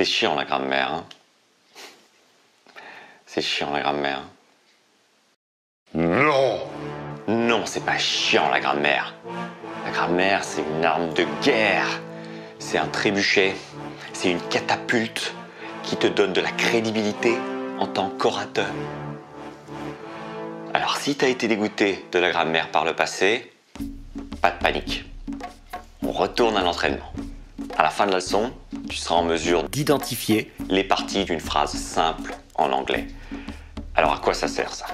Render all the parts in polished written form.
C'est chiant la grammaire, hein. C'est chiant la grammaire. Non! Non, c'est pas chiant la grammaire. La grammaire, c'est une arme de guerre. C'est un trébuchet. C'est une catapulte qui te donne de la crédibilité en tant qu'orateur. Alors si t'as été dégoûté de la grammaire par le passé, pas de panique. On retourne à l'entraînement. À la fin de la leçon, tu seras en mesure d'identifier les parties d'une phrase simple en anglais. Alors à quoi ça sert ça?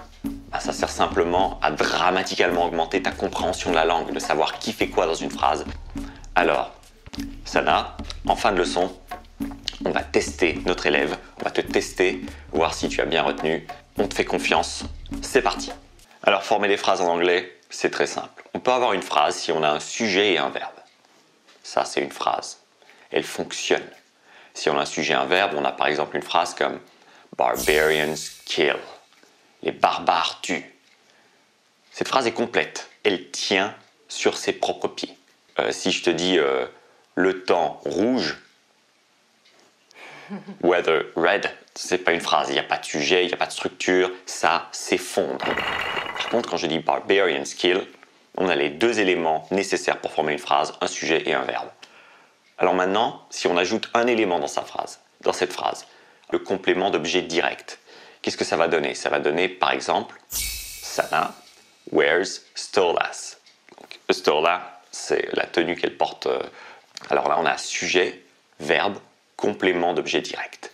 Ça sert simplement à dramatiquement augmenter ta compréhension de la langue, de savoir qui fait quoi dans une phrase. Alors, Sana, en fin de leçon, on va tester notre élève, on va te tester, voir si tu as bien retenu. On te fait confiance, c'est parti. Alors former des phrases en anglais, c'est très simple. On peut avoir une phrase si on a un sujet et un verbe. Ça, c'est une phrase. Elle fonctionne. Si on a un sujet et un verbe, on a par exemple une phrase comme « Barbarians kill ». Les barbares tuent. Cette phrase est complète. Elle tient sur ses propres pieds. Si je te dis le temps rouge, weather red, c'est pas une phrase. Il n'y a pas de sujet, il n'y a pas de structure. Ça s'effondre. Par contre, quand je dis barbarians kill, on a les deux éléments nécessaires pour former une phrase, un sujet et un verbe. Alors maintenant, si on ajoute un élément dans cette phrase, le complément d'objet direct, qu'est-ce que ça va donner? Ça va donner, par exemple, Sana wears stolas. Donc, stola, c'est la tenue qu'elle porte. Alors là, on a sujet, verbe, complément d'objet direct.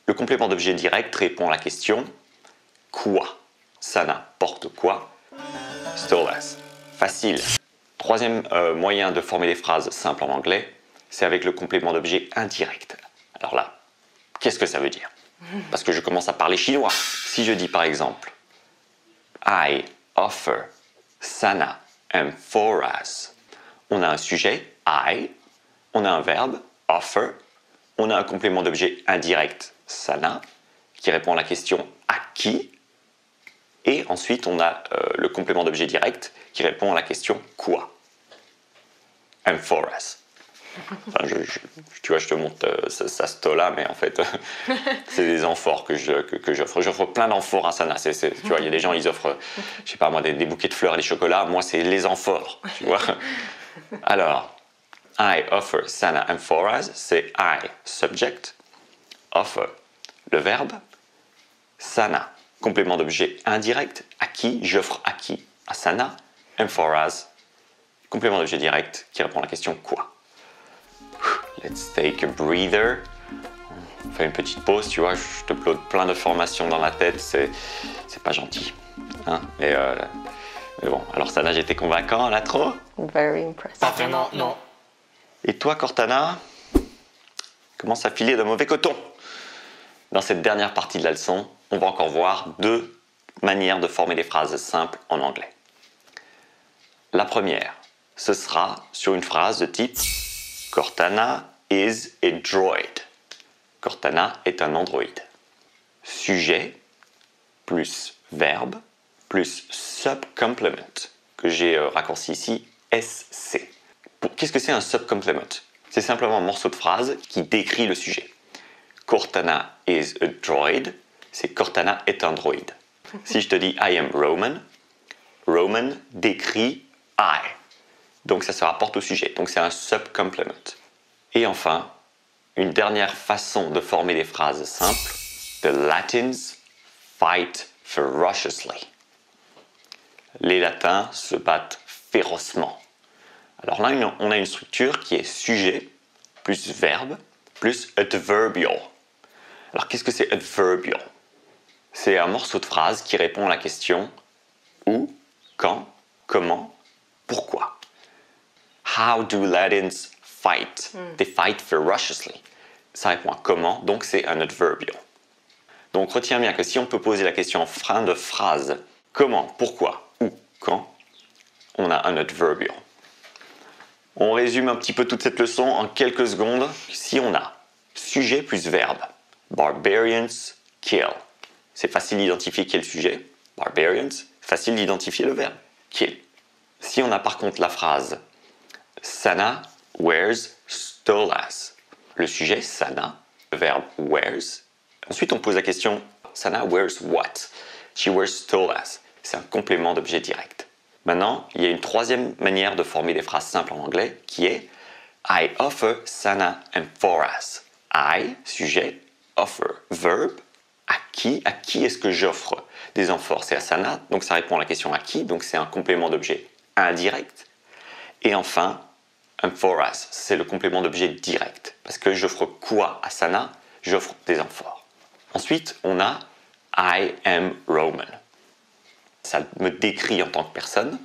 Le complément d'objet direct répond à la question quoi? Sana porte quoi? Stolas. Facile. Troisième moyen de former des phrases simples en anglais, c'est avec le complément d'objet indirect. Alors là, qu'est-ce que ça veut dire? Parce que je commence à parler chinois. Si je dis par exemple I offer Sana amphoras, on a un sujet I, on a un verbe offer, on a un complément d'objet indirect Sana qui répond à la question à qui, et ensuite on a le complément d'objet direct qui répond à la question quoi. Amphoras. Enfin, tu vois, je te montre ça stola, mais en fait, c'est des amphores que j'offre. J'offre plein d'amphores à Sana. Tu vois, il y a des gens, ils offrent, je sais pas moi, des bouquets de fleurs et des chocolats. Moi, c'est les amphores, tu vois. Alors, I offer Sana amphoras, c'est I, subject, offer, le verbe, Sana, complément d'objet indirect, à qui, j'offre à qui, à Sana, amphoras, complément d'objet direct qui répond à la question quoi. Let's take a breather. On fait une petite pause, tu vois, je te upload plein de formations dans la tête, c'est pas gentil. Hein, mais bon, alors Sana, j'étais convaincant là trop? Very impressive. Pas vraiment, non. Et toi, Cortana? Commence à filer de mauvais coton. Dans cette dernière partie de la leçon, on va encore voir deux manières de former des phrases simples en anglais. La première, ce sera sur une phrase de type Cortana is a droid. Cortana est un androïde. Sujet plus verbe plus subcomplement, que j'ai raccourci ici SC. Qu'est-ce que c'est un subcomplement? C'est simplement un morceau de phrase qui décrit le sujet. Cortana is a droid, c'est Cortana est un droïde. Si je te dis I am Roman, Roman décrit I. Donc ça se rapporte au sujet. Donc c'est un subcomplement. Et enfin, une dernière façon de former des phrases simples. The Latins fight ferociously. Les Latins se battent férocement. Alors là, on a une structure qui est sujet plus verbe plus adverbial. Alors qu'est-ce que c'est adverbial? C'est un morceau de phrase qui répond à la question où, quand, comment, pourquoi. How do Latins fight? They fight ferociously. Ça répond à comment, donc c'est un adverbial. Donc retiens bien que si on peut poser la question en fin de phrase, comment, pourquoi, où, quand, on a un adverbial. On résume un petit peu toute cette leçon en quelques secondes. Si on a sujet plus verbe, barbarians kill. C'est facile d'identifier qui est le sujet, barbarians, facile d'identifier le verbe, kill. Si on a par contre la phrase Sana wears stolas, le sujet Sana, le verbe wears. Ensuite, on pose la question Sana wears what? She wears stolas. C'est un complément d'objet direct. Maintenant, il y a une troisième manière de former des phrases simples en anglais qui est I offer Sana amphoras. I, sujet, offer, verbe. À qui est-ce que j'offre des amphores? C'est à Sana, donc ça répond à la question à qui, donc c'est un complément d'objet indirect. Et enfin, amphoras, c'est le complément d'objet direct. Parce que j'offre quoi à Sana? J'offre des amphores. Ensuite, on a I am Roman. Ça me décrit en tant que personne,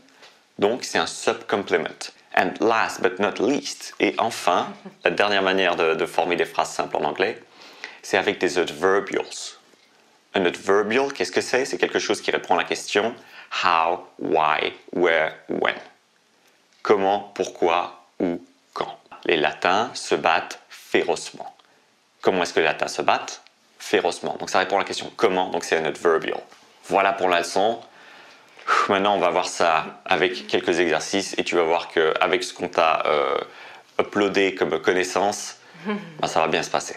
donc c'est un subcomplement. And last but not least, et enfin, la dernière manière de former des phrases simples en anglais, c'est avec des adverbials. Un adverbial, qu'est-ce que c'est? C'est quelque chose qui répond à la question how, why, where, when. Comment, pourquoi, où, quand. Les latins se battent férocement. Comment est-ce que les latins se battent? Férocement. Donc ça répond à la question comment, donc c'est un adverbial. Voilà pour la leçon. Maintenant, on va voir ça avec quelques exercices et tu vas voir qu'avec ce qu'on t'a uploadé comme connaissance, ben, ça va bien se passer.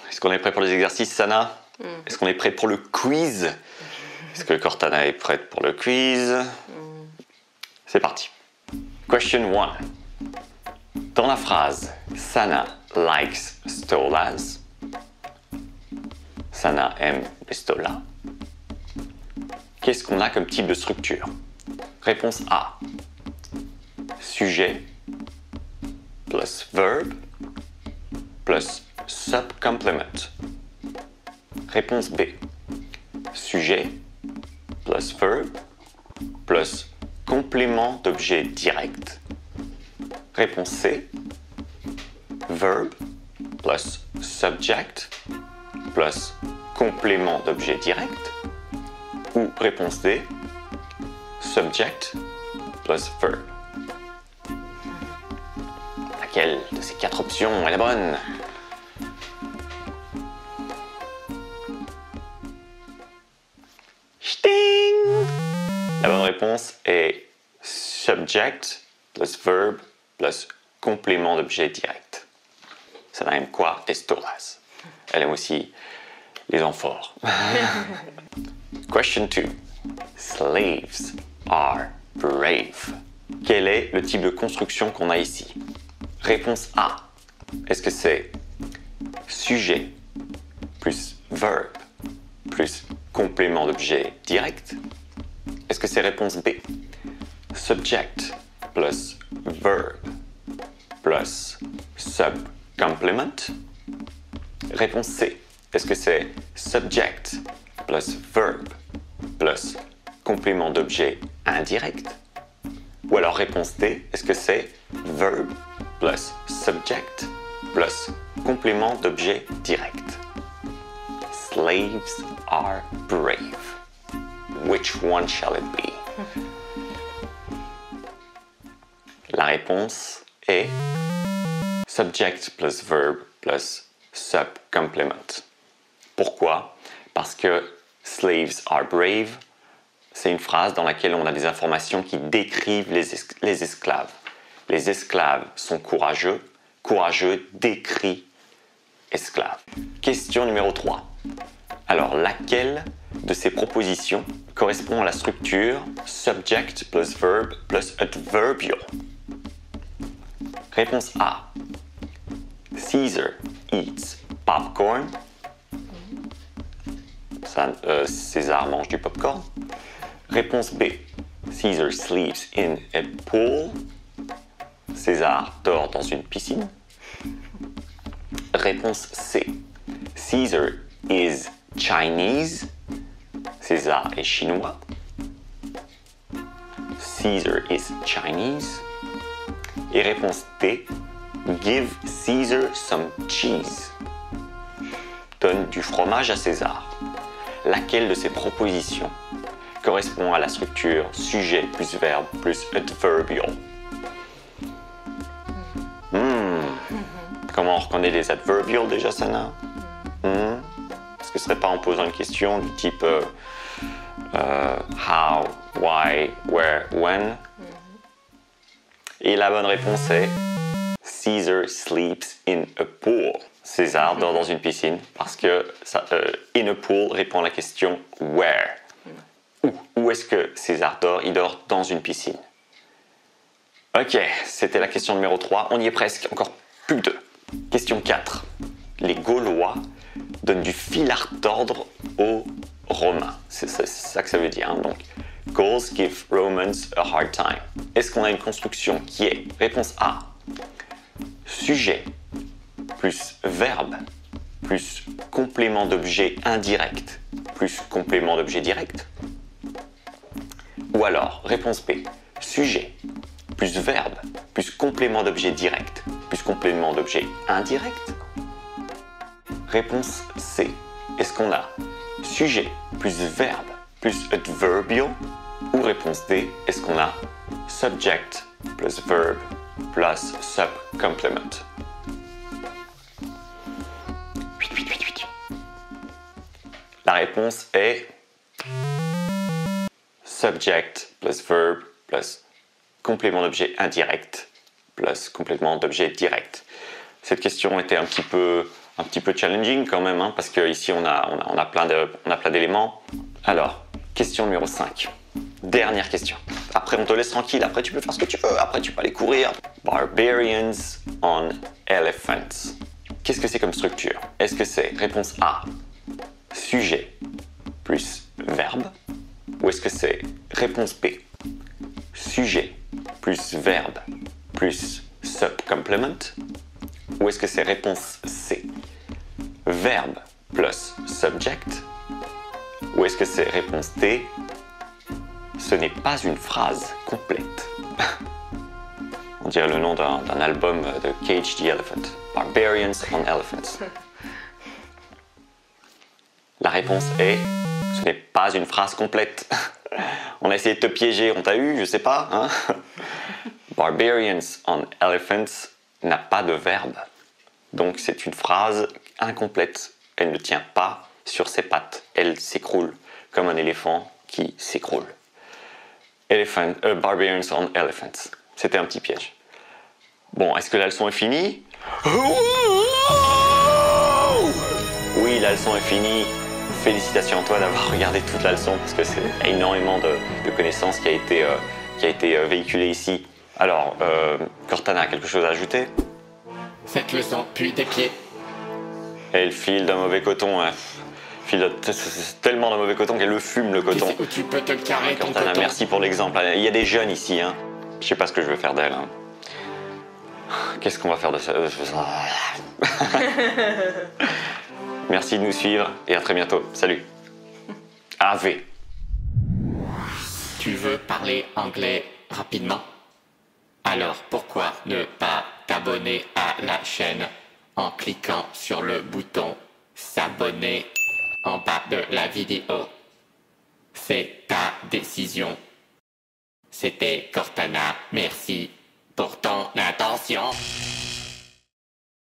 Est-ce qu'on est prêt pour les exercices, Sana? Est-ce qu'on est prêt pour le quiz? Est-ce que Cortana est prête pour le quiz? C'est parti. Question 1. Dans la phrase Sana likes stolas, Sana aime les stolas, qu'est-ce qu'on a comme type de structure? Réponse A. Sujet plus verbe plus subcomplement. Réponse B. Sujet plus verbe plus complément d'objet direct. Réponse C. Verbe plus subject plus complément d'objet direct. Ou réponse D. Subject plus verb. Laquelle de ces 4 options est la bonne? Sting! La bonne réponse est subject plus verb plus complément d'objet direct. Ça aime quoi? Les stolas. Elle aime aussi les amphores. Question 2. Slaves are brave. Quel est le type de construction qu'on a ici? Réponse A. Est-ce que c'est sujet plus verbe plus complément d'objet direct? Est-ce que c'est réponse B? Subject plus verb plus subcomplement? Réponse C. Est-ce que c'est subject plus verb plus complément d'objet indirect? Ou alors réponse D. Est-ce que c'est verb plus subject plus complément d'objet direct? Slaves are brave. Which one shall it be? La réponse est subject plus verb plus subcomplement. Pourquoi? Parce que slaves are brave, c'est une phrase dans laquelle on a des informations qui décrivent les esclaves. Les esclaves sont courageux, courageux décrit esclave. Question numéro 3. Alors, laquelle de ces propositions correspond à la structure subject plus verb plus adverbial? Réponse A. Caesar eats popcorn. César mange du popcorn. Réponse B. Caesar sleeps in a pool. César dort dans une piscine. Réponse C. Caesar is Chinese. César est chinois. Caesar is Chinese. Et réponse D. Give Caesar some cheese. Donne du fromage à César. Laquelle de ces propositions correspond à la structure sujet plus verbe plus adverbial? Comment on reconnaît les adverbials déjà, Sana? Est-ce que ce serait pas en posant une question du type how, why, where, when? Et la bonne réponse est Caesar sleeps in a pool. César dort dans une piscine parce que in a pool répond à la question where. Où est-ce que César dort? Il dort dans une piscine. Ok, c'était la question numéro 3. On y est presque, encore plus que 2. Question 4. Les Gaulois donnent du fil à retordre aux Romains. C'est ça que ça veut dire. Hein. Donc, Gauls give Romans a hard time. Est-ce qu'on a une construction qui est, réponse A, sujet plus verbe plus complément d'objet indirect plus complément d'objet direct? Ou alors, réponse B, sujet plus verbe plus complément d'objet direct plus complément d'objet indirect? Réponse C, est-ce qu'on a sujet plus verbe plus adverbial? Ou réponse D, est-ce qu'on a subject plus verb plus subcomplement? La réponse est subject plus verb plus complément d'objet indirect plus complément d'objet direct. Cette question était un petit peu challenging quand même, hein, parce qu'ici on a plein d'éléments. Alors, question numéro 5. Dernière question. Après, on te laisse tranquille. Après, tu peux faire ce que tu veux. Après, tu peux aller courir. Barbarians on elephants. Qu'est-ce que c'est comme structure? Est-ce que c'est réponse A, sujet plus verbe? Ou est-ce que c'est réponse B, sujet plus verbe plus subcomplement? Ou est-ce que c'est réponse C, verbe plus subject? Ou est-ce que c'est réponse D, ce n'est pas une phrase complète? On dirait le nom d'un album de Cage the Elephant. Barbarians on Elephants. La réponse est, ce n'est pas une phrase complète. On a essayé de te piéger, on t'a eu, je sais pas. Hein. Barbarians on Elephants n'a pas de verbe. Donc c'est une phrase incomplète. Elle ne tient pas sur ses pattes. Elle s'écroule comme un éléphant qui s'écroule. Barbarians on Elephants. C'était un petit piège. Bon, est-ce que la leçon est finie? Oui, la leçon est finie. Félicitations à toi d'avoir regardé toute la leçon parce que c'est énormément de connaissances qui a été véhiculée ici. Alors, Cortana a quelque chose à ajouter? Cette leçon pue des pieds. Elle file d'un mauvais coton. Hein. File tellement d'un mauvais coton qu'elle le fume, le coton. Tu sais où tu peux te le carrer, ton Cortana, coton. merci pour l'exemple. Il y a des jeunes ici. Hein. Je sais pas ce que je veux faire d'elle. Hein. Qu'est-ce qu'on va faire de ça? Merci de nous suivre et à très bientôt. Salut. AV. Tu veux parler anglais rapidement? Alors pourquoi ne pas t'abonner à la chaîne en cliquant sur le bouton s'abonner en bas de la vidéo? C'est ta décision. C'était Cortana, merci pour ton attention.